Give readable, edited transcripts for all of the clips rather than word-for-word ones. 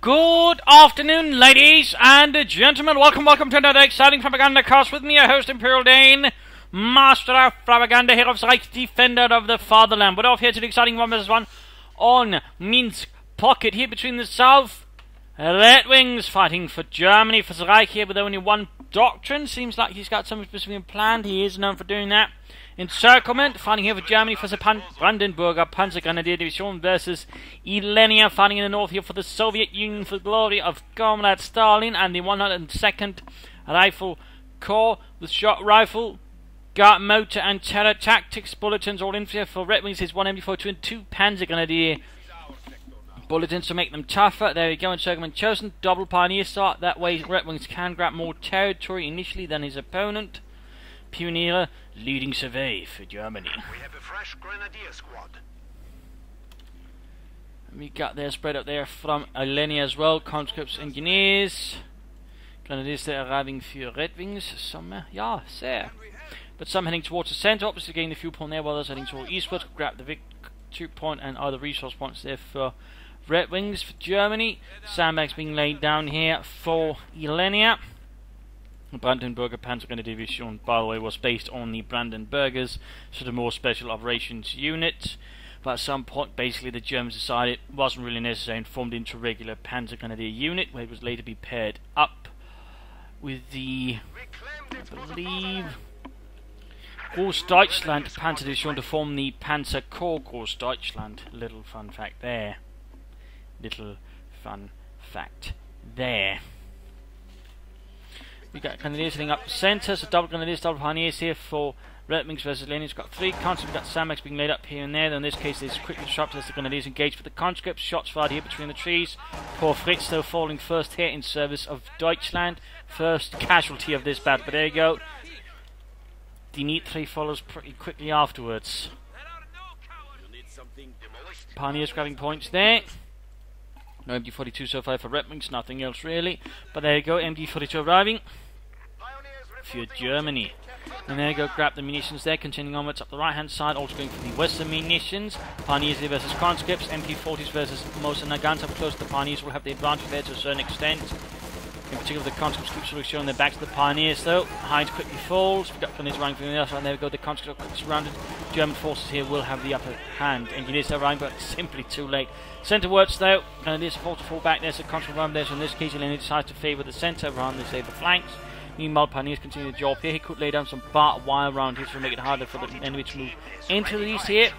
Good afternoon, ladies and gentlemen. Welcome to another exciting Propagandacast with me, your host, Imperial Dane, Master of Propaganda, here of Reich, Defender of the Fatherland. We're off here to the exciting 1vs1 on Minsk Pocket, here between the South Redwings fighting for Germany, for Reich here with only one doctrine. Seems like he's got something specific planned. He is known for doing that. Encirclement, fighting here for Germany for the Brandenburger Panzergrenadier Division versus Illenya, fighting in the north here for the Soviet Union for the glory of Comrade Stalin and the 102nd Rifle Corps with shot rifle, guard motor and terror tactics bulletins all in for Red Wings is 1 MD42 and 2 Panzergrenadier bulletins to make them tougher. There we go, encirclement chosen, double pioneer start, that way Red Wings can grab more territory initially than his opponent. Pioneer leading survey for Germany. We have a fresh grenadier squad. We got their spread up there from Illenya as well. Conscripts, engineers. Grenadiers that are arriving for Red Wings. Some, yeah, there. But some heading towards the centre, obviously getting the fuel point there, while others heading toward eastward. Grab the victory point and other resource points there for Red Wings for Germany. Sandbags being laid down here for Illenya. The Brandenburger Panzergrenadier Division, by the way, was based on the Brandenburgers, so the more special operations unit. But at some point, basically, the Germans decided it wasn't really necessary and formed into a regular Panzergrenadier unit, where it was later be paired up with the, I believe, Großdeutschland Panzer Division to form the Panzer Corps Großdeutschland. Little fun fact there. We got Grenadiers heading up the centre, so double Grenadiers, double Pioneers here for Red Wings versus Illenya. It's got 3 conscripts, we've got sandbags being laid up here and there, though in this case it's quickly disrupted as the Grenadiers engage for the conscripts. Shots fired here between the trees. Poor Fritz though falling first here in service of Deutschland. First casualty of this battle, but there you go. Dimitri follows pretty quickly afterwards. Pioneers grabbing points there. No MD42 so far for Red Wings, nothing else really. But there you go, MD42 arriving for Germany. And there you go, grab the munitions there, continuing onwards up the right hand side, also going for the western munitions. Pioneers here versus conscripts, MP40s versus Moser Nagant. Up close, the Pioneers will have the advantage there to a certain extent. In particular, the conscripts keep sort of showing their backs to the Pioneers though. Hines quickly falls, we've got Grenadiers running from the other side, and there we go, the conscripts are quickly surrounded. German forces here will have the upper hand. Engineers are arriving, but simply too late. Centrewards though, Grenadiers are forced to fall back there, so conscripts run there, so in this case, Illenya decides to favour the centre rather than save the flanks. Meanwhile, Pioneers continue the job here. He could lay down some barbed wire around here to make it harder for the enemy to move into the east here.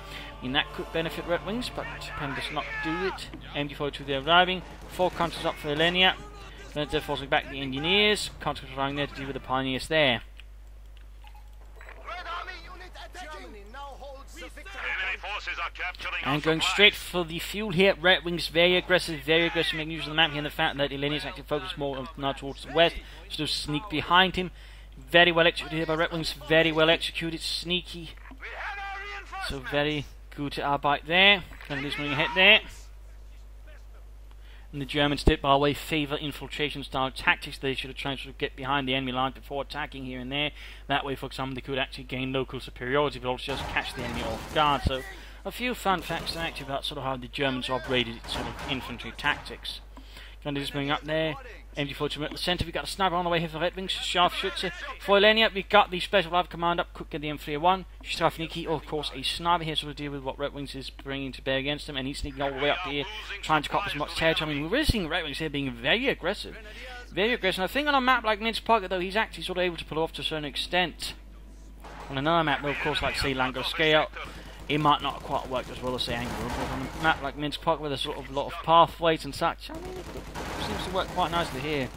And that could benefit Red Wings, but Japan does not do it. MD42 there arriving. 4 conscripts up for Illenya. Then they're forcing back the engineers. Conscripts arriving there to deal with the Pioneers there. And going straight for the fuel here. Red Wings very aggressive, making use of the map here and the fact that Illenya is actually focused more now towards the west, so to sneak behind him. Very well executed here by Red Wings, very well executed, sneaky. So very good arbeit there. Grenadiers moving ahead there. And the Germans did, by the way, favour infiltration style tactics. They should have tried to get behind the enemy line before attacking here and there. That way, for example, they could actually gain local superiority, but also just catch the enemy off guard. So, a few fun facts actually about sort of how the Germans operated sort of infantry tactics. Grenadiers moving up there. MD42 at the centre. We've got a sniper on the way here for Red Wings. Scharfschütze for Illenya. We've got the special live command up. Could get the M301. Strafniki, of course, a sniper here, sort of deal with what Red Wings is bringing to bear against them. And he's sneaking all the way up here, trying to cop as much territory. I mean, we're really seeing Red Wings here being very aggressive. Very aggressive. And I think on a map like Minsk Pocket, though, he's actually sort of able to pull off to a certain extent. On another map, though, of course, like, say, Langoscale, it might not quite work as well as, say, Angliru, but on a map like Minsk Pocket, where there's sort of a lot of pathways and such, I mean, it seems to work quite nicely here.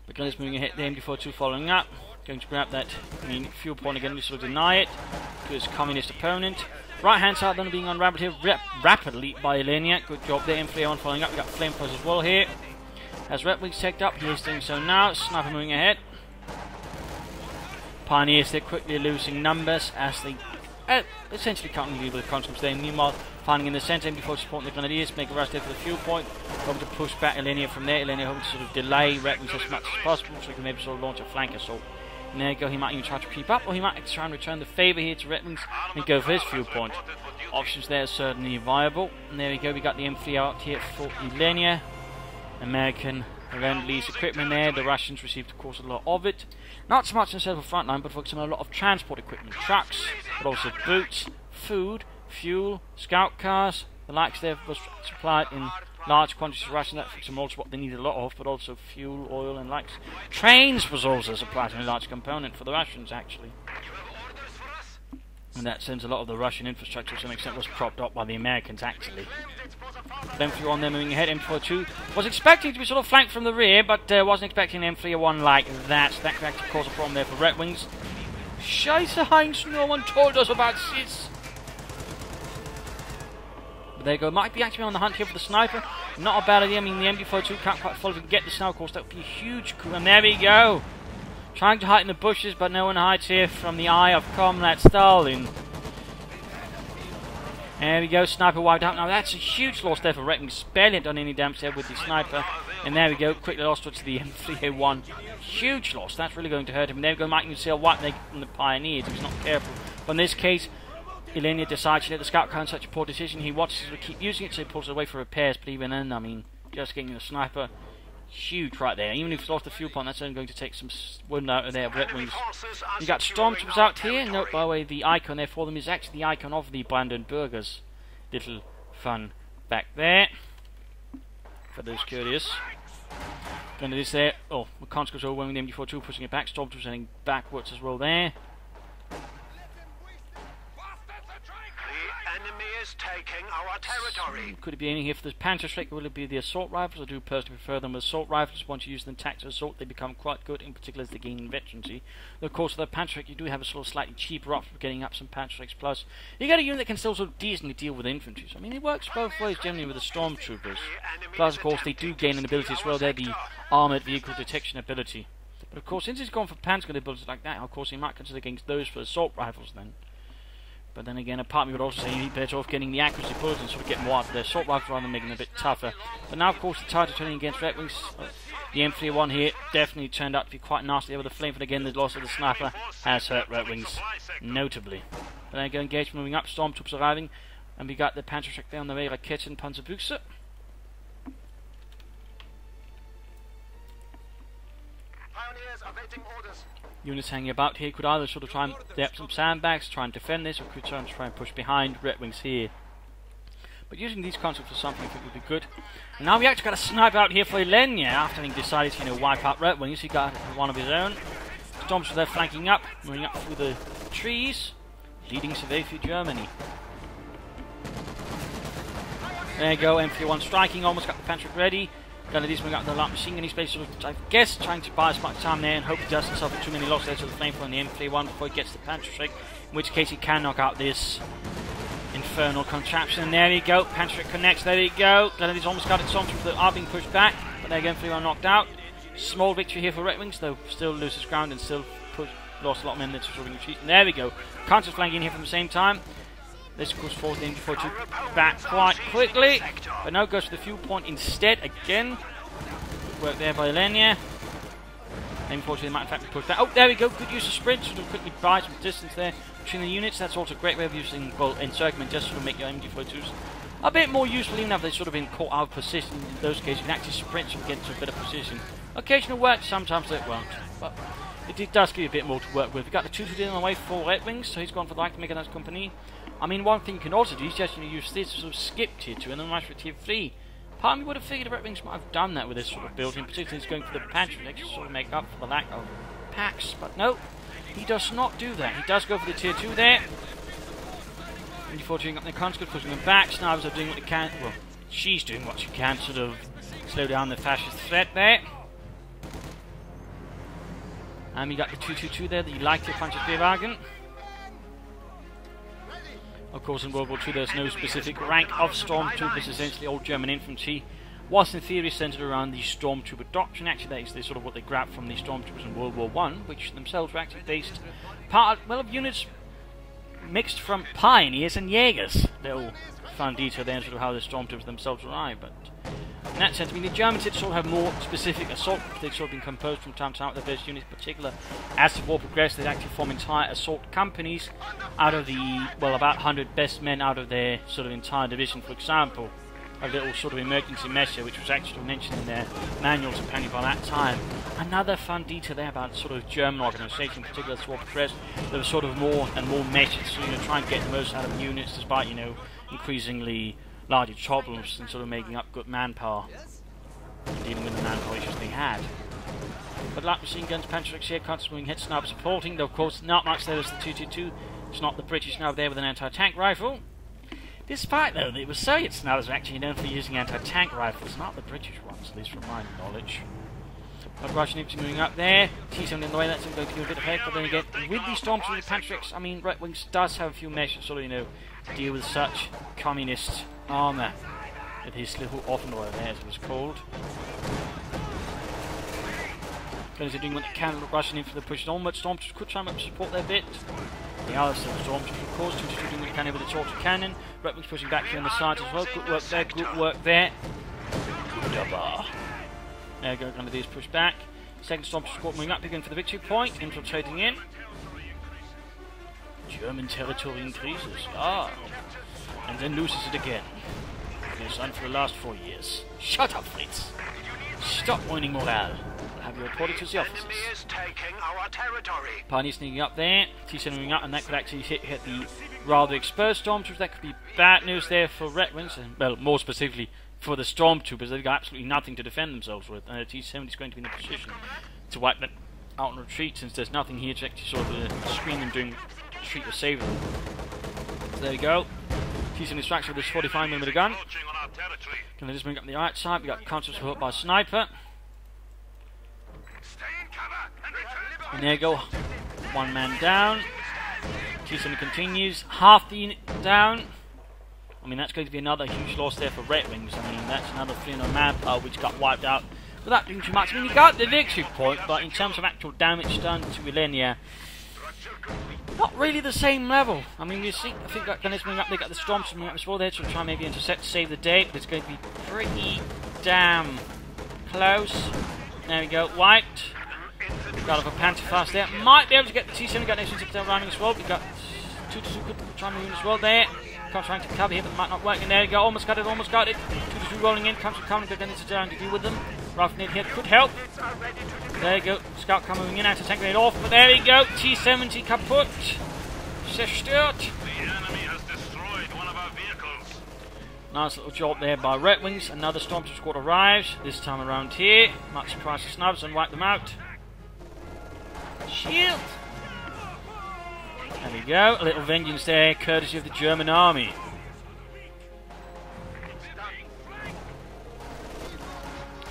But Grenadiers moving ahead, the MD42 following up, going to grab that fuel point again, we sort of deny it to his communist opponent. Right hand side then being unraveled here rapidly by Illenya. Good job there, M301 following up, we got flamethrowers as well here. As Red Wings checked up, he is doing so now, sniper moving ahead. Pioneers, they're quickly losing numbers as they essentially can't deal with the conscripts there. Meanwhile, finding in the centre, before supporting the Grenadiers, make a rush there for the fuel point, hoping to push back Illenya from there. Illenya hoping to sort of delay Red Wings as much as possible, so he can maybe sort of launch a flank assault. And there you go, he might even try to creep up, or he might try and return the favour here to Red Wings and go for his fuel point. options there are certainly viable. And there we go, we got the M3 out here for Illenya. American Lend-Lease equipment there. The Russians received, of course, a lot of it. Not so much in the central front line, but focusing on a lot of transport equipment. Trucks, but also boots, food, fuel, scout cars. The likes there was supplied in large quantities to Russians. That's also what they needed a lot of, but also fuel, oil, and likes. Trains was also supplied in a large component for the Russians, actually. In that sense, a lot of the Russian infrastructure, to some extent, was propped up by the Americans, actually. M301 there moving ahead. M402 was expecting to be sort of flanked from the rear, but wasn't expecting M301 like that. So that could actually cause a problem there for Red Wings. Scheiße, Heinz, no one told us about this. But there you go. Might be actually on the hunt here for the sniper. Not a bad idea. I mean, the MD42 can't quite follow if we can get this now, of course. That would be a huge coup. And there we go. Trying to hide in the bushes, but no one hides here from the eye of Comrade Stalin. There we go, sniper wiped out. Now that's a huge loss there for Red Wings. Barely done any damage there with the sniper. And there we go, quickly lost to the M301. Huge loss, that's really going to hurt him. And there we go, Mike Nucel wipe there from the Pioneers if he's not careful. But in this case, Illenya decides to let the scout car in such a poor decision. He wants to keep using it, so he pulls it away for repairs. But even then, I mean, just getting the sniper. Huge right there. Even if he's lost the fuel pump, that's only going to take some wind out of there. Red Wings. You got Stormtroopers out here. Note, by the way, the icon there for them is actually the icon of the Brandenburgers. Little fun back there. For those curious. Going to this there. Oh, McConnell's goes overwhelming the MD42, pushing it back. Stormtroopers heading backwards as well there. Taking our territory. Could it be anything here for the Panzerschreck? Will it be the assault rifles? I do personally prefer them with assault rifles. Once you use them in tactical assault, they become quite good, in particular as they gain veterancy. Though, of course, with the Panzerschreck, you do have a sort of slightly cheaper option for getting up some Panzerschrecks Plus. You get a unit that can still sort of decently deal with infantry. So, I mean, it works both ways generally with the Stormtroopers. Plus, of course, they do gain an ability as well. They're the armoured vehicle detection ability. But, of course, since he's gone for Panzer abilities like that, of course, he might consider against those for assault rifles then. But then again, a part of me would also say you'd better off getting the accuracy bullets and sort of get more out of their assault rifles rather than making them a bit tougher. But now, of course, the tide is turning against Red Wings. The M301 here definitely turned out to be quite nasty. With the flame, but again, the loss of the sniper has hurt Red Wings notably. But then again, engagement moving up, Stormtroopers arriving, and we got the Panzerschreck there on the way, Raketen, Panzerbüchse. Pioneers awaiting orders. Units hanging about here could either sort of try and depth some sandbags, try and defend this, or could try and push behind Red Wings here. But using these concepts for something I think would be good. And now we actually got a sniper out here for Illenya after having decided to, wipe out Red Wings. He got one of his own. Stormtroopers there flanking up, moving up through the trees, leading survey through Germany. There you go, M301 striking, almost got the Panzerschreck ready. Gonna do moving up the light machine gun, he's basically sort of, I guess, trying to buy as much time there and hope he does himself too many losses there to the flamethrower on the M301 before he gets the Panzerschreck, in which case he can knock out this infernal contraption. And there you go, Panzerschreck connects, there you go. He's almost got it, Stormtroopers that are being pushed back, but there you go, M301 knocked out. Small victory here for Red Wings, though still loses ground and still lost a lot of men that's sort of retreat. And there we go, counter flanking in here from the same time. This goes forward the MD42 back quite quickly, but now goes for the fuel point instead again. Good work there by Illenya. MD42 might in fact be pushed back. Oh, there we go. Good use of sprint to quickly buy some distance there between the units. That's also a great way of using encirclement just to make your MD42s a bit more useful, even if they've sort of been caught out of position. In those cases, you can actually sprint and get to a better position. Occasional work, sometimes it won't, but it does give you a bit more to work with. We've got the 2-2 on the way for Red Wings, so he's gone for the like to make a nice company. I mean, one thing you can also do is just use this to sort of skip tier 2 and then rush for tier 3. Part of me would have figured the Red Wings might have done that with this sort of build, in particular he's going for the Panzerschreck to sort of make up for the lack of packs, but no, he does not do that. He does go for the tier 2 there. MD42 up the conscript, pushing them back. Snipers are doing what they can. Well, she's doing what she can to sort of slow down the fascist threat there. And we got the 222 there that you like to punch a wagon. Of course, in World War II, there's no specific rank of Stormtroopers. Essentially, all German infantry was, in theory, centered around the Stormtrooper doctrine. Actually, that is sort of what they grabbed from the Stormtroopers in World War I, which themselves were actually based of units mixed from Pioneers and Jaegers. Little fun detail there, sort of how the Stormtroopers themselves arrived. But that sense. I mean, the Germans did sort of have more specific assault. They'd sort of been composed from time to time with their first units in particular. As the war progressed, they'd actually form entire assault companies out of the, well, about 100 best men out of their sort of entire division, for example. A little sort of emergency measure, which was actually mentioned in their manuals apparently by that time. Another fun detail there about sort of German organisation, in particular as the war progressed, there was sort of more and more measures to try and get the most out of units, despite increasingly larger problems and sort of making up good manpower, dealing with the manpower issues they had. But like machine guns, Panzerix here, constant moving head sniper supporting, though of course not much there as the 222. It's not the British now there with an anti-tank rifle. Despite though, it was Soviet snipers were actually known for using anti-tank rifles, not the British ones, at least from my knowledge. But Russian infantry moving up there, T-7 in the way, that's going to give a bit of effect, but then again, with these Stormtroopers, Panzerix, I mean, Red Wings does have a few measures, sort of, to deal with such communist armour, with his little Offenrohr there, as it was called. Gunners are doing what they can, Russian infantry pushing onward, Stormtroopers could try and support their bit. The other Stormtroopers, of course, doing what they can with the torture cannon. Red Wings pushing back here on the sides as well. Good work there, good work there. There we go, one of these push back. Second Stormtrooper squad moving up again for the victory point, infiltrating in. German territory increases. And then loses it again. It's done for the last 4 years. Shut up, Fritz. Stop whining morale. I'll have you reported to the officers. Enemy is taking our territory. Pioneer sneaking up there. T-7 moving up, and that could actually hit the rather exposed Stormtroopers. That could be bad news there for Red Wings, and, well, more specifically for the Stormtroopers. They've got absolutely nothing to defend themselves with, and T-7 is going to be in a position to wipe them out in retreat, since there's nothing here to actually sort of screen them doing retreat or save them. So there we go. T-7 distracts with this 45mm gun. Can they just bring up the right side? We got constant support by sniper. And there you go. One man down. T-7 continues. Half the unit down. I mean, that's going to be another huge loss there for Red Wings. I mean, that's another 300 manpower which got wiped out without doing too much. I mean, you got the victory point, but in terms of actual damage done to Illenya, not really the same level. I mean, you see, I think that gunners moving up, they got the Stormtroopers moving up as well there to try maybe intercept to save the day, but it's going to be pretty damn close. There we go, wiped. Got off a Panther fast there. Might be able to get the T-7 got next to down running as well. We got 2-2 could try and move in as well there. Can't trying to cover here, but might not work. And there you go, almost got it, almost got it. 2-2 rolling in, comes coming, good into down to deal with them. Roughing it here could help. There you go, Scout coming in, anti-tank grenade off, but there you go, T-70 kaputt. Zerstört. The enemy has destroyed one of our vehicles. Nice little job there by Red Wings. Another Stormtrooper squad arrives, this time around here. Might surprise the snubs and wipe them out. Shield! There we go, a little vengeance there, courtesy of the German army.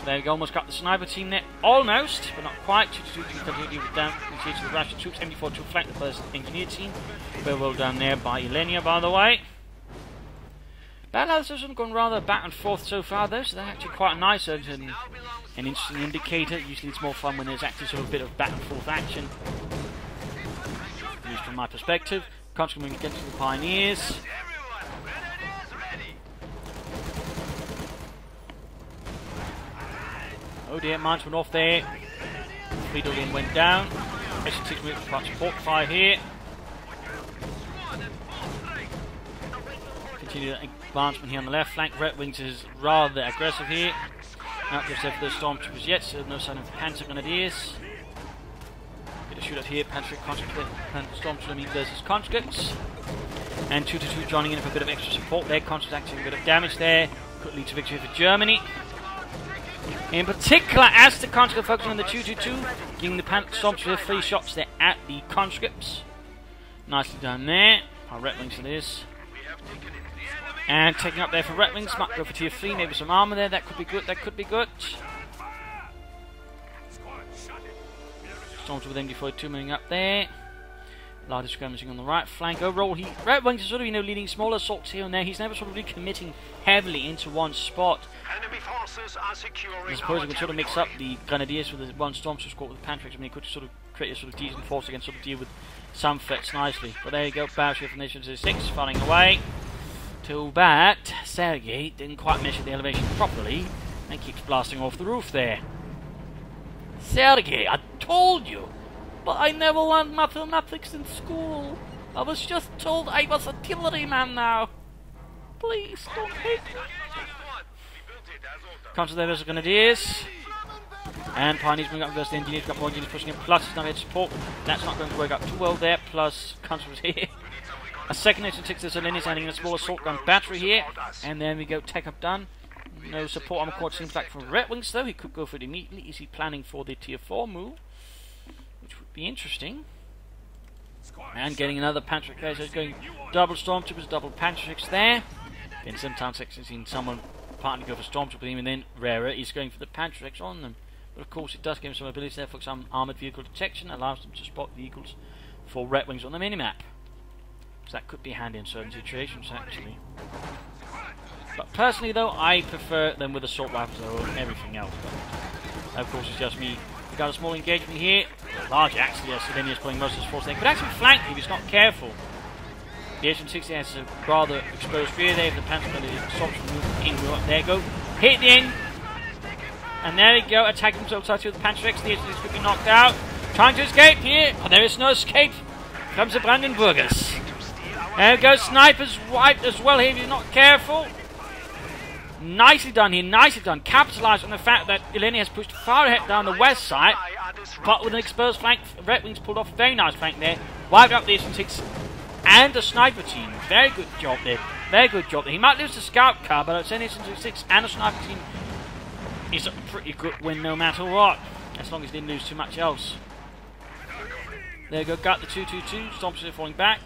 There we go, almost got the sniper team there. Almost, but not quite. 2-2 completely down to the Russian troops. 74 to flank the first engineer team. Very well done there by Illenya, by the way. Battles have gone rather back and forth so far, though, so they're actually quite nice and an interesting indicator. Usually it's more fun when there's actually sort of a bit of back and forth action. At least from my perspective. Constantly moving against the Pioneers. Oh dear, mines went off there. Friedolin went down. S6 moved to support fire here. Continue advancement here on the left flank. Red Wings is rather aggressive here. Not just there for the Stormtroopers yet, so no sign of Panther Grenadiers. Bit of shoot up here, Panther Stormtrooper versus conscripts. And 2-2 joining in for a bit of extra support there. Conscripts actually a bit of damage there. Could lead to victory for Germany. In particular, as the conscript focusing on the 2-2-2, giving the Stormtrooper 3 shots there at the conscripts. Nicely done there. Our Red Wings it is. And taking up there for Red Wings, might go for tier 3, maybe some armour there, that could be good, that could be good. Stormtrooper with MD-42 moving up there. Larder skirmishing on the right flank. Overall, Red Wings is sort of, leading smaller assaults here and there. He's never sort of really committing heavily into one spot. Enemy forces are securing. I suppose he could sort of mix up the Grenadiers with the one Stormtrooper squad with the Panthers. I mean, he could sort of create a sort of decent force against sort of deal with some threats nicely. But there you go, Battleship from Nation 6 firing away. Too bad Sergei didn't quite measure the elevation properly and keeps blasting off the roof there. Sergei, I told you! But I never learned mathematics in school. I was just told I was a artilleryman now. Please don't hate me. Comes to the vessel grenadiers. And Pioneers bring up versus the engineers. Got more engineers pushing in. Plus, it's not here to support. That's not going to work out too well there. Plus, Counters here. A second engine takes this Illenya, adding a small assault gun battery here. And then we go tech up done. No support armor core seems back from Red Wings though. He could go for it immediately. Is he planning for the tier 4 move? Which would be interesting. And getting another Pantrick there, so he's going double Stormtroopers, double Pantricks there. Then sometimes I've seen someone partly go for Stormtrooper and then rarer, he's going for the Pantricks on them. But of course it does give him some abilities there for some armoured vehicle detection, allows them to spot vehicles for Red Wings on the minimap. So that could be handy in certain situations actually. But personally though, I prefer them with assault rifles over everything else. But of course it's just me. We've got a small engagement here. Large actually, as Illenya's pulling most of his force there. Could actually flank if he's not careful. The H-160 has a rather exposed rear there. If the Panther stops from moving in, there go. Hit the end. And there we go. Attack himself with the Panther X. The H-160 could be knocked out. Trying to escape here. Oh, there is no escape. Comes the Brandenburgers. There goes Snipers wiped as well here if you're not careful. Nicely done here, nicely done. Capitalised on the fact that Illenya has pushed far ahead down the west side, but with an exposed flank, Red Wings pulled off a very nice flank there. Wiped up the S6 and the sniper team. Very good job there. Very good job there. He might lose the scout car, but it's an S6 and the sniper team is a pretty good win no matter what, as long as he didn't lose too much else. There you go, got the 222. Stormtroopers falling back.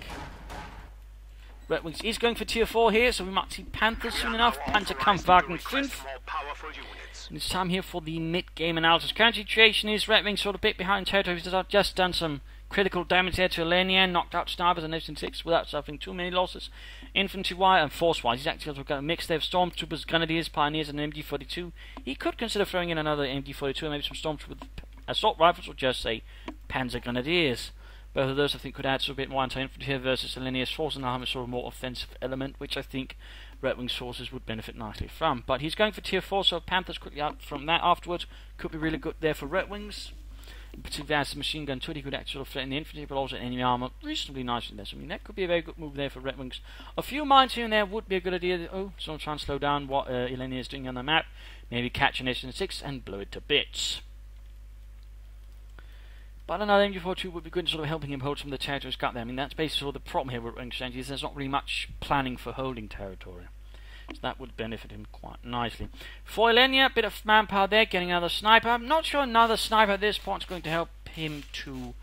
Red Wings is going for tier 4 here, so we might see Panthers soon enough. Panzerkampfwagen 5. And it's time here for the mid-game analysis. Current situation is Red Wings sort of a bit behind territory. He's just done some critical damage there to Illenya, knocked out snipers and F-6 without suffering too many losses. Infantry-wise and force-wise, he's actually got a mix there of Stormtroopers, Grenadiers, Pioneers and an MD-42. He could consider throwing in another MD-42 and maybe some Stormtroopers with assault rifles or just say Panzer Grenadiers. Both of those I think could add a bit more anti-infantry here versus Illenya's force and have a sort of more offensive element, which I think Red Wing's forces would benefit nicely from. But he's going for tier 4, so Panthers quickly out from that afterwards could be really good there for Red Wings. Particularly as the machine gun turret, he could actually sort of threaten the infantry, but also enemy armor reasonably nicely there. So I mean that could be a very good move there for Red Wings. A few mines here and there would be a good idea. Oh, so I'm trying to slow down what Illenya is doing on the map. Maybe catch an S6 and blow it to bits. But another MG42 would be good in sort of helping him hold some of the territory he's got there. I mean, that's basically sort of the problem here with Red Wings is there's not really much planning for holding territory. So that would benefit him quite nicely. For Illenya, a bit of manpower there, getting another sniper. I'm not sure another sniper at this point is going to help him too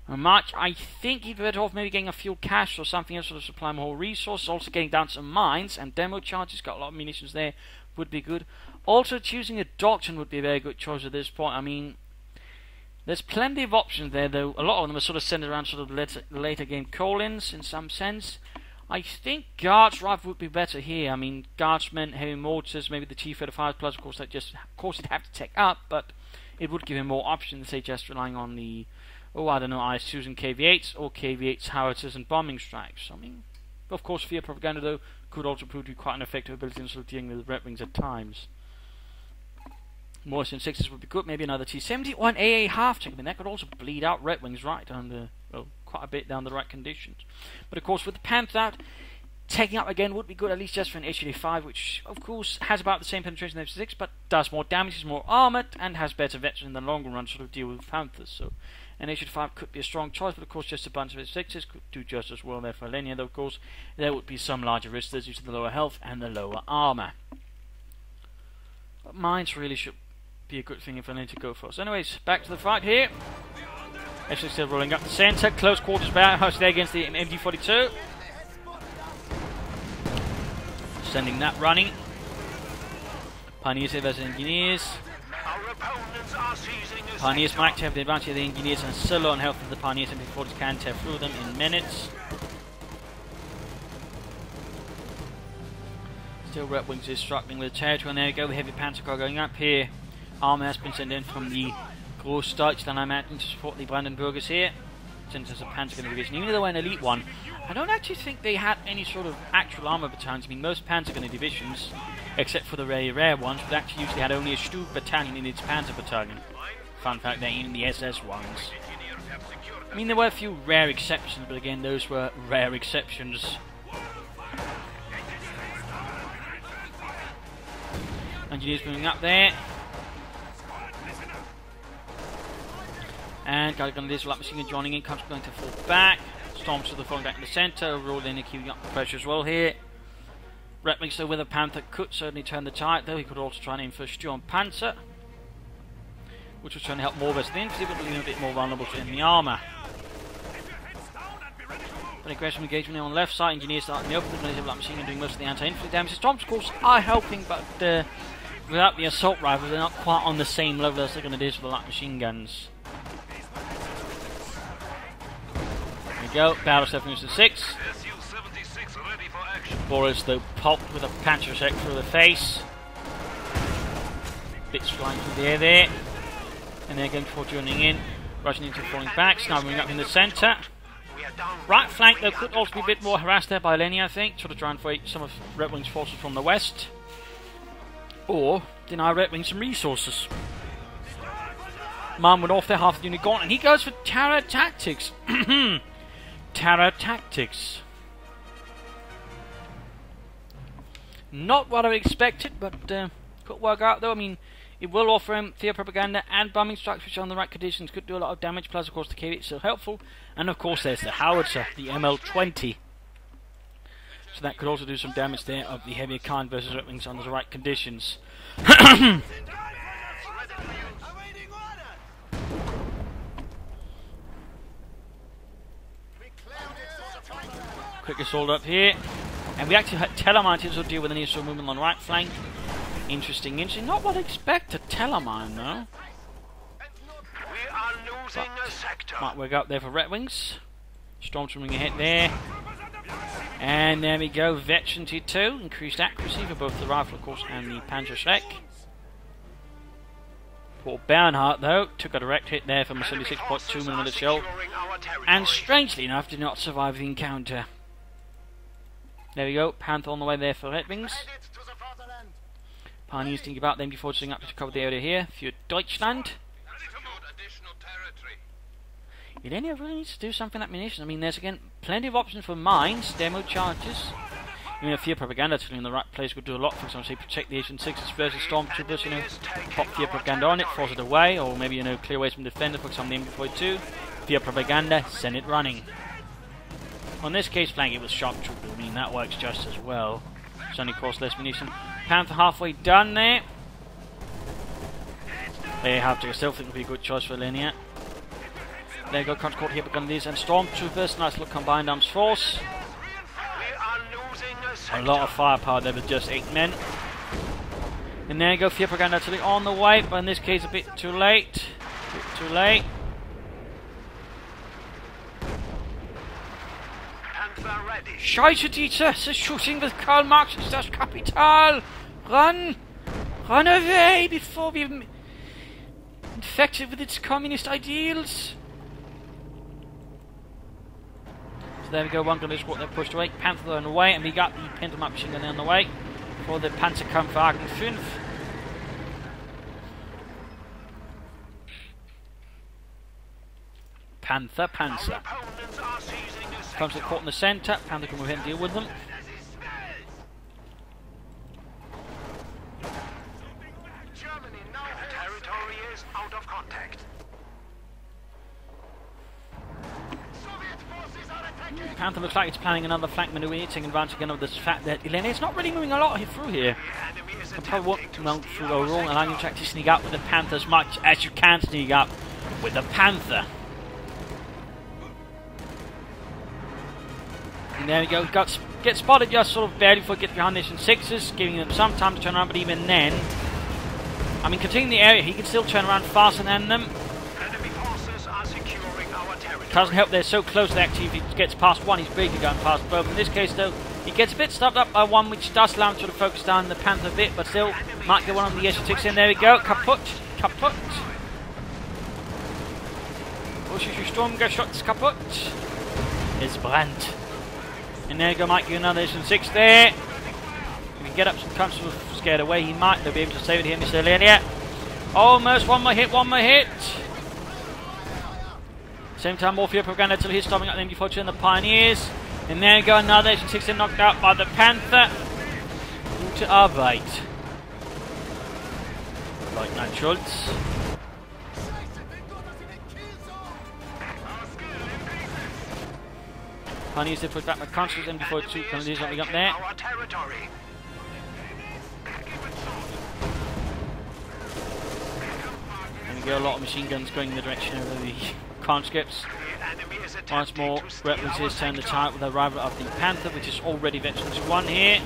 much. I think he'd be better off maybe getting a fuel cache or something else to supply more resources. Also getting down some mines and demo charges, got a lot of munitions there, would be good. Also choosing a doctrine would be a very good choice at this point. I mean, there's plenty of options there, though. A lot of them are sort of centered around sort of later game call-ins in some sense. I think Guards rifle would be better here. I mean, Guardsmen, heavy mortars, maybe the T-35 plus. Of course, it'd have to take up, but it would give him more options. Say just relying on the, I don't know, either choosing KV-8s or KV-8s howitzers and bombing strikes. I mean, of course, Fear Propaganda though could also prove to be quite an effective ability in sort of dealing with Red Wings at times. More S6s would be good, maybe another T-70 or an AA half tank. I mean, that could also bleed out Red Wings right down the, well, quite a bit down the right conditions. But of course, with the Panther out, taking up again would be good, at least just for an H-85, which of course has about the same penetration as F-6, but does more damage, is more armoured, and has better veterans in the longer run to sort of deal with Panthers. So an H-85 could be a strong choice, but of course just a bunch of F-6s could do just as well there for Illenya, though of course there would be some larger risks due to the lower health and the lower armour. But mines really should be a good thing if I need to go for. So anyways, back to the fight here. F6 still rolling up the centre, close quarters battle there against the MD-42. Sending that running. Pioneers here versus Engineers. Pioneers might have the advantage of the Engineers and so low on health that the Pioneers MD-40s can tear through them in minutes. Still Red Wings is struggling with the territory, and there we go, the heavy Panzer car going up here. Armour has been sent in from the Großdeutschland, I imagine, to support the Brandenburgers here. since it's a Panzer Gunner division. Even though they're an elite one, I don't actually think they had any sort of actual armor battalions. I mean, most Panzer Gunner divisions, except for the very rare ones, would actually usually had only a Stube battalion in its Panzer battalion. Fun fact, they're even the SS ones. I mean, there were a few rare exceptions, but again, those were rare exceptions. Engineers moving up there. And got a gun this light machine gun joining in, comes going to fall back. Storms to the falling back in the centre, overall then keeping up the pressure as well here. Redwings so with a Panther could certainly turn the tide, though he could also try and aim for a Sturm Panzer, which was trying to help more of us the infantry, but being a bit more vulnerable to enemy armour. But aggressive engagement on the left side, engineers starting the open, the light machine gun doing most of the anti-infantry damage. The Storms of course are helping, but without the assault rifles they're not quite on the same level as they're going to do for the light machine guns. Go, battle 706. Boris though pulped with a Panzer sec through the face. Bits flying through the air there. And they're going for joining in. Rushing into falling back, snarling up in the centre. Right flank though could also be a bit more harassed there by Illenya, I think. Sort of trying to fight some of Red Wing's forces from the west. Or deny Red Wing some resources. Man went off there, half the unit gone, and he goes for counterattacks. Counterattacks. Not what I expected, but could work out though. I mean, it will offer him fear propaganda and bombing strikes, which on the right conditions could do a lot of damage. Plus, of course, the KV is so helpful, and of course, there's the howitzer, the ML20. So that could also do some damage there of the heavier kind versus Red Wings under the right conditions. Quick assault up here, and we actually had Telemine to deal with an initial movement on the right flank. Interesting. Not what I expect a Telemine though. We are losing a sector. Might work out there for Red Wings. Storms moving ahead there. And there we go, Veteran T2, increased accuracy for both the rifle of course and the Panzer Schreck. Poor Bernhardt though, took a direct hit there from a 76.2mm shell, and strangely enough did not survive the encounter. There we go, Panther on the way there for Red Wings. Pioneers thinking about them before setting up to cover the area here for Deutschland. Illenya really needs to do something at munitions. I mean, there's again plenty of options for mines, demo charges. Even a fear propaganda tool in the right place would do a lot. For example, say protect the Asian 6s versus stormtroopers, you know, pop fear propaganda on it, force it away, or maybe, you know, clear away some defenders, for example, the MB-42. Fear propaganda, send it running. On this case, flank it with sharp troopers. I mean, that works just as well. It's only cost less munition. Panther halfway done there. They have to. I still think it would be a good choice for Illenya. There you go, Court here, but these and stormtroopers. Nice little combined arms force. A lot of firepower there with just 8 men. And there you go, fear propaganda actually on the way, but in this case a bit too late. A bit too late. Scheiße, Dieter! They're shooting with Karl Marx and Das Kapital! Run! Run away before we're infected with its communist ideals! So there we go, one gun is what they're pushed away. Panther on the way, and we got the Pendulum machine gun on the way for the Panzerkampfwagen 5. Panzer. Comes to caught in the centre. Panther can move ahead and deal with them. Germany now territory is out of contact. Panther looks like it's planning another flank maneuver here, taking advantage again of this fact that Illenya is not really moving a lot through here. And probably won't mount through overall, allowing you to actually sneak up with the Panther as much as you can sneak up with the Panther. And there we go, get spotted just sort of barely before it gets behind Nation 6s, giving them some time to turn around, but even then, I mean, continuing the area, he can still turn around faster than them. Doesn't help they're so close that actually if he gets past one, he's basically going past both. In this case though, he gets a bit stopped up by one, which does allow him to sort of focus down the Panther a bit, but still might get one on the S6 in. There we go, kaput. russische Sturmgeschütz kaputt. Es brennt. And there you go, might get another Mission 6 there. If he can get up some countries scared away, he might. They'll be able to save it here, Mr. Illenya. Almost one more hit, one more hit. Same time, more for Propaganda till he's stopping up the MG42 and the Pioneers. And there you go, another Mission 6 knocked out by the Panther. Gute Arbeit. Leutnant Schultz. Pioneers to put back the conscripts MG42 penalties something up there. And we get a lot of machine guns going in the direction of the conscripts. Once more, Redwings here turn the tide with the arrival of the Panther, which is already Veterans 1 here.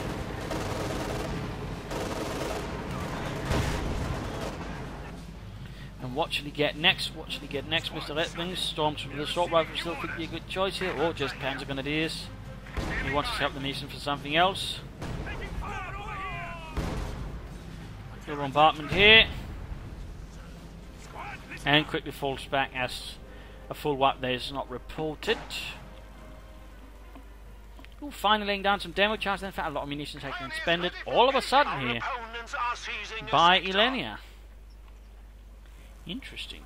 And what should he get next? What should he get next, Mr. Redwings? Storms from the assault rifle still could be a good choice here, or just Panzer Grenadiers. He wants to help the mission for something else. Little bombardment here. And quickly falls back as a full wipe there is not reported. Ooh, finally laying down some demo charges. In fact, a lot of munitions have been expended all of a sudden here by Illenya. Interesting.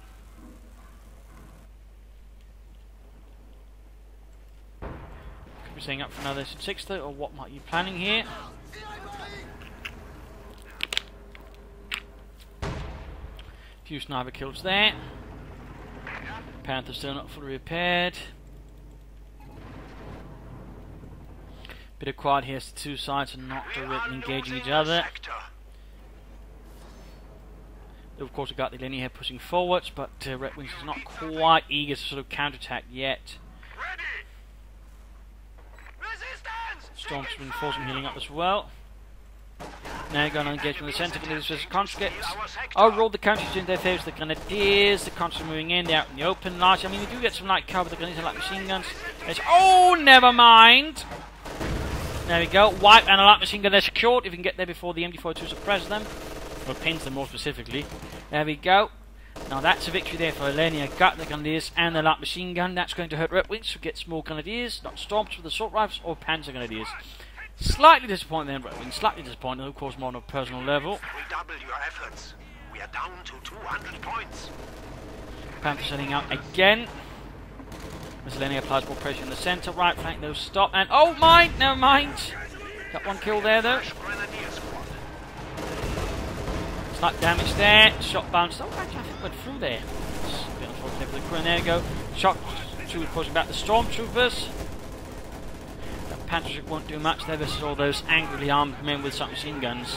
Could be setting up for another 6 though, or what might you be planning here? Few sniper kills there. Panther still not fully repaired. Bit of quiet here as the two sides are not directly engaging each other. Of course, we've got the Illenya here pushing forwards, but Redwings is not quite eager to sort of counterattack yet. Storm's been forcing healing up as well. Now going on engagement in the centre for the conscripts. Overall, the country's doing their favours. The Grenadiers, the conscripts moving in, they're out in the open large. I mean, we do get some light cover, the Grenadiers and light machine guns. Oh, never mind! There we go, wipe and a light machine gun, they're secured. If you can get there before the MG42 suppress them. Or pins them more specifically. There we go. Now that's a victory there for Illenya. Got the Grenadiers and the light machine gun. That's going to hurt Redwings who get small Grenadiers, not Storms with assault rifles or Panzer Grenadiers. Slightly disappointing then, Redwings. Slightly disappointing, of course, more on a personal level. Redouble your efforts. We are down to 200 points. Panther setting out again. As Illenya applies more pressure in the centre. Right flank, no stop. And oh, mind! Never mind. Got one kill there though. Slight damage there. Shot bounced. Oh, actually, I think went through there. It's a bit unfortunate for the crew. And there you go. Shot through, pushing back the stormtroopers. Panzer won't do much there versus all those angrily armed men with submachine guns.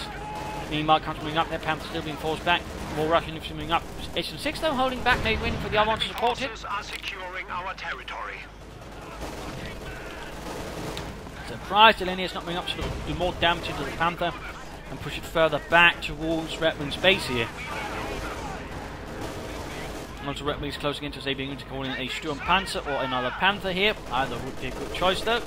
Meanwhile, coming up there, Panther still being forced back. More Russian infantry moving up. H6 though holding back, maybe waiting for the other one to support it. Are securing our territory. Surprise, Illenya's not moving up, so it'll do more damage into the Panther and push it further back towards Redwing's base here. Once Redwing's closing into us, they're being to call in a Sturmpanzer or another Panther here. Either would be a good choice though.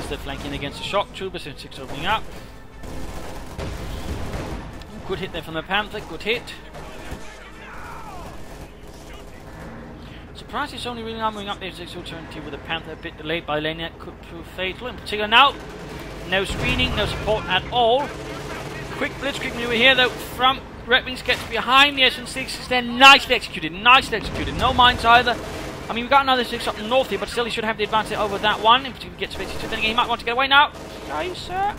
They're flanking against the shock troopers, and 6 opening up. Good hit there from the Panther, good hit. Surprised it's only really now moving up there. 6 alternative with the Panther, a bit delayed by Illenya, could prove fatal. In particular now, no screening, no support at all. Quick blitzkrieg maneuver here though from Redwings, gets behind the S6, then nicely executed, no mines either. I mean, we've got another 6 up north here, but still he should have the advantage over that one. In particular, gets to 52. Then again, he might want to get away now. Nice, sir.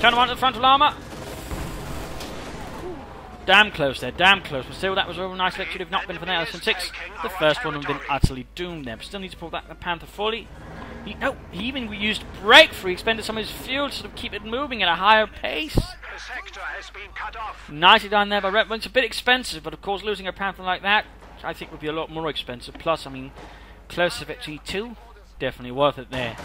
Turn him on to the frontal armour. Damn close there, damn close. But still, that was a nice lecture. If not been for the LS6, the first one would have been utterly doomed there. But still needs to pull back the Panther fully. He even used breakthrough, expended some of his fuel to sort of keep it moving at a higher pace. The sector has been cut off. Nicely done there by Redwings. A bit expensive, but of course, losing a Panther like that, I think would be a lot more expensive. Plus, I mean, close to victory 2, definitely worth it there.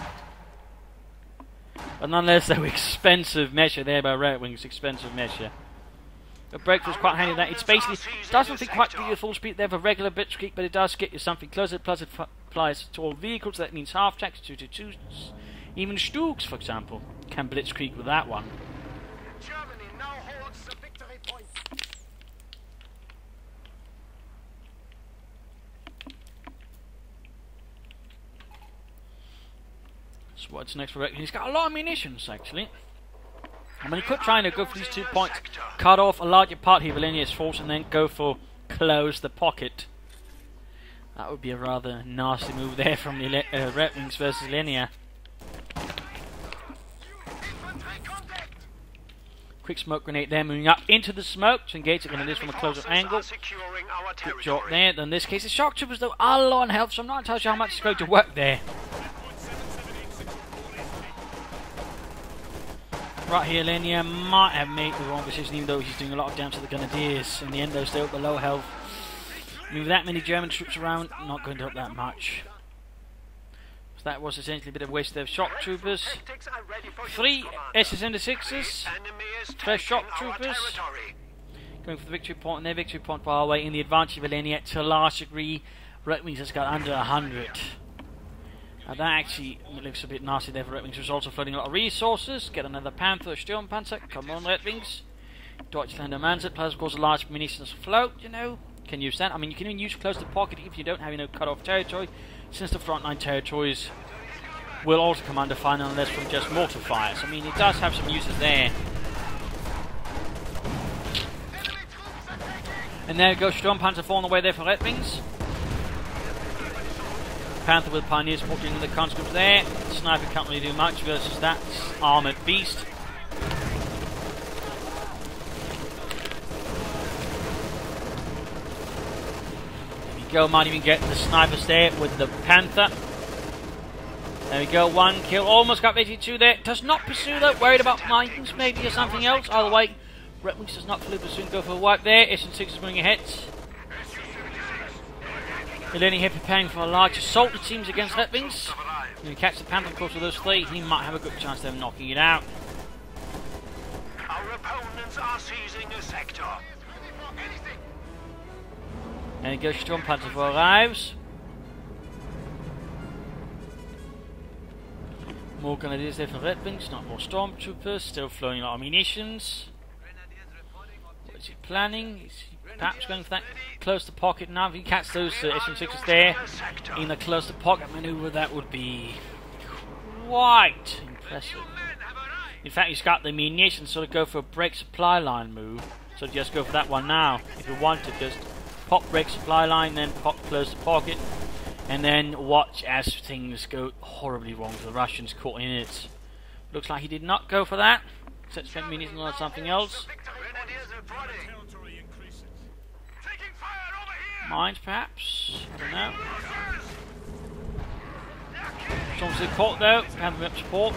But nonetheless, though, expensive measure there by Redwings, expensive measure. The breakthrough is quite handy that it's basically doesn't think quite give you the full speed there of a regular blitzkrieg, but it does get you something closer. Plus, it applies to all vehicles. That means half tracks, 222s, even Stugs, for example, can blitzkrieg with that one. Germany now holds the victory So what's next for Rex? He's got a lot of munitions, actually. I mean, he could try and go for these 2 points, cut off a larger part here of Illenya's force, and then go for close the pocket. That would be a rather nasty move there from the redwings versus Illenya. Quick smoke grenade there, moving up into the smoke to engage it when it is from a closer angle. Good job there. In this case, the shock troopers though are low on health, so I'm not entirely sure how much is going to work there. Right here, Illenya might have made the wrong decision, even though he's doing a lot of damage to the Grenadiers. In the end, though, still at the low health. I mean, with that many German troops around, not going to help that much. So that was essentially a bit of a waste of shock troopers. 3 SS-76s, fresh shock troopers. Going for the victory point, and their victory point far away in the advantage of Illenya to a large degree. Redwings has got under 100. That actually looks a bit nasty there for Redwings, who's also floating a lot of resources. Get another Panther, Sturmpanzer. Come on, Redwings. Deutschlander Manset, plus of course a large munitions float, you know. Can use that. I mean, you can even use close to pocket if you don't have, you know, cut off territory, since the frontline territories will also come under fire unless from just mortar fires. I mean, it does have some uses there. And there goes Sturmpanzer falling away there for Redwings. Panther with Pioneer supporting the conscripts there. Sniper can't really do much versus that armoured beast. There we go, might even get the snipers there with the Panther. There we go, 1 kill, almost got 82 there. Does not pursue though, worried about mines maybe or something else. Either way, Redwings does not fully pursue and go for a wipe there. SS6 is moving ahead. Illenya here preparing for a large assault, it seems, against Redwings. When you catch the Panther, of course, with those 3, he might have a good chance of knocking it out. Our opponents are seizing a sector. And it goes Sturmpanzer arrives. More Grenadiers there for Redwings, not more Stormtroopers, still flowing a lot of munitions. What is he planning? Is he perhaps going for that close to pocket now? If he catches those SM6s there in the close to pocket maneuver, that would be quite impressive. In fact, he's got the munitions, sort of go for a break supply line move. So just go for that one now. If you want to, just pop break supply line, then pop close to pocket, and then watch as things go horribly wrong for the Russians caught in it. Looks like he did not go for that. Set spent munitions on something else. Mines, perhaps? I don't know. Storm's caught though. Panther up support.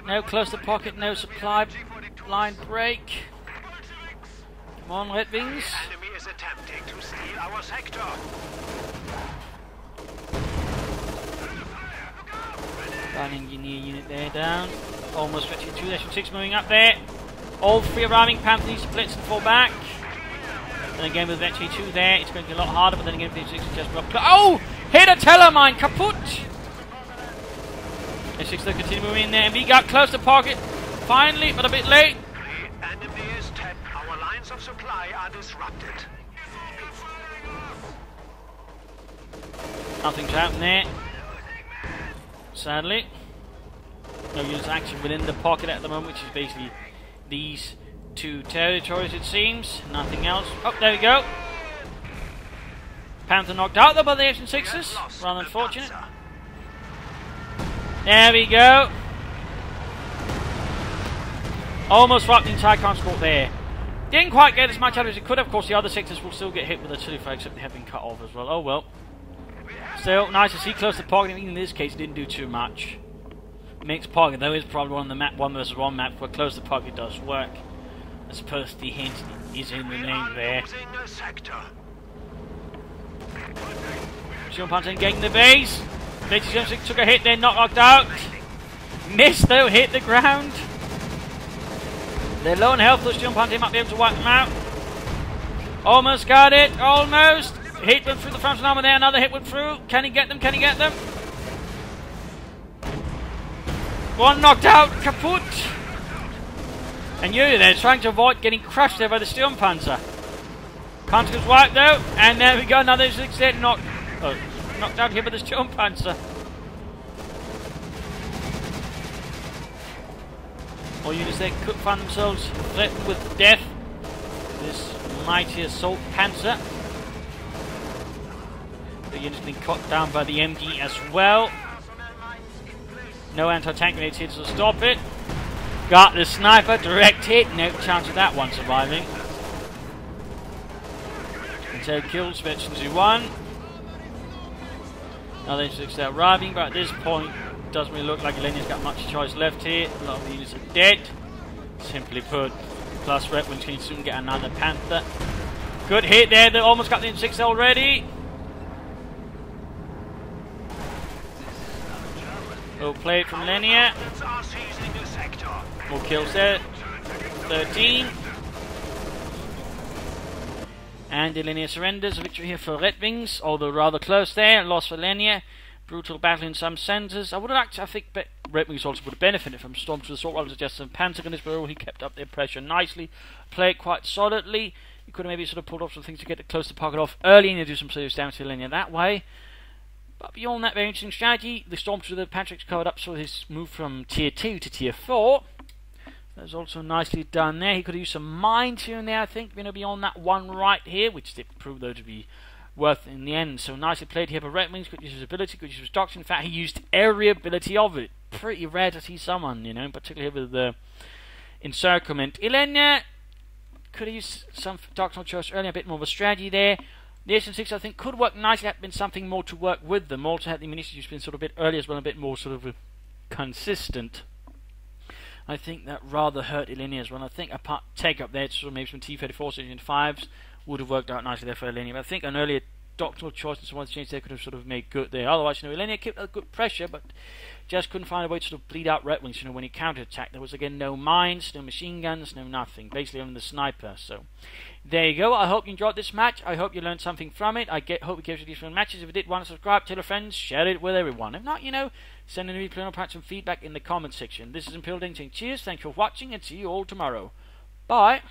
No close to pocket, no supply line break. Come on, Redwings. Enemy is attempting to steal our sector. Gun engineer unit there down. Almost 52. There's 6 moving up there. All 3 arriving. Panther needs to blitz and fall back. And again with Vetri 2 there, it's going to be a lot harder, but then again with 6 is just rough. Oh! Hit a telemine! Kaput! S6 though continue moving in there, and we got close to pocket. Finally, but a bit late. The enemy is dead. Our lines of supply are disrupted. Nothing's happened there. Sadly. No units action within the pocket at the moment, which is basically these 2 territories, it seems. Nothing else. Oh, there we go. Panther knocked out though by the SS6s. Rather unfortunate. There we go. Almost wiped the entire conscript there. Didn't quite get as much out as it could have. Of course, the other sectors will still get hit with artillery fire, except they have been cut off as well. Oh well. Still, nice to see close to pocket. Even in this case, it didn't do too much. Mixed pocket, though, is probably on the map 1 versus 1 map where close to pocket does work. I suppose the hint is in the name there. Sturmpanzer engaging the base. Vetri took a hit, then not knocked out. Missed though, hit the ground. They're low on health, those Sturmpanzer might be able to wipe them out. Almost got it, almost. Hit went through the front armor there, another hit went through. Can he get them? Can he get them? 1 knocked out, kaput. And you there, trying to avoid getting crushed there by the Sturmpanzer. Counter's wiped though, and there we go, another 6 there, knocked out here by the Sturmpanzer. All units there could find themselves threatened with death. This mighty assault panzer. The unit's been cut down by the MG as well. No anti-tank grenades here to stop it. Got the sniper, direct hit, no chance of that one surviving. Until kills, veteran 2-1. Now they just start arriving, but at this point, it doesn't really look like Illenya's got much choice left here. A lot of the units are dead. Simply put, plus Red Wings can soon get another Panther. Good hit there, they almost got the M6 already. Well played from Illenya. More kills there. 13. And Illenya surrenders. A victory here for Red Wings, although rather close there. Loss for Illenya. Brutal battle in some centres. I would have liked to, I think, Red Wings also would have benefited from Storm's assault rather than just some Pentagonist, but he kept up their pressure nicely. Played quite solidly. You could have maybe sort of pulled off some things to get close to pocket off early and do some serious damage to Illenya that way. But beyond that, very interesting strategy. The Stormtrooper Patrick's covered up, so his move from Tier 2 to Tier 4. That was also nicely done there. He could have used some mines here and there, I think, beyond that one right here, which did prove, though, to be worth in the end. So nicely played here by Red Wings. Good use of his ability, good use of his doctrine. In fact, he used every ability of it. Pretty rare to see someone, particularly here with the encirclement. Illenya could have used some doctrinal choice earlier, a bit more of a strategy there. The SM6, I think, could work nicely. Had been something more to work with them. Also had the munitions use been sort of a bit earlier as well, a bit more sort of consistent. I think that rather hurt Illenya as well. I think a take up there, sort of maybe some T-34s and 5s would have worked out nicely there for Illenya. But I think an earlier doctrinal choice and some other change there could have sort of made good there. Otherwise, Illenya kept a good pressure, but just couldn't find a way to sort of bleed out Red Wings, when he counter-attacked. There was, again, no mines, no machine guns, no nothing. Basically only the sniper. So, there you go. I hope you enjoyed this match. I hope you learned something from it. Hope it gives you different matches. If you did want to subscribe, tell your friends, share it with everyone. If not, send me perhaps some feedback in the comment section. This is Imperial Ding saying cheers, thank you for watching, and see you all tomorrow. Bye!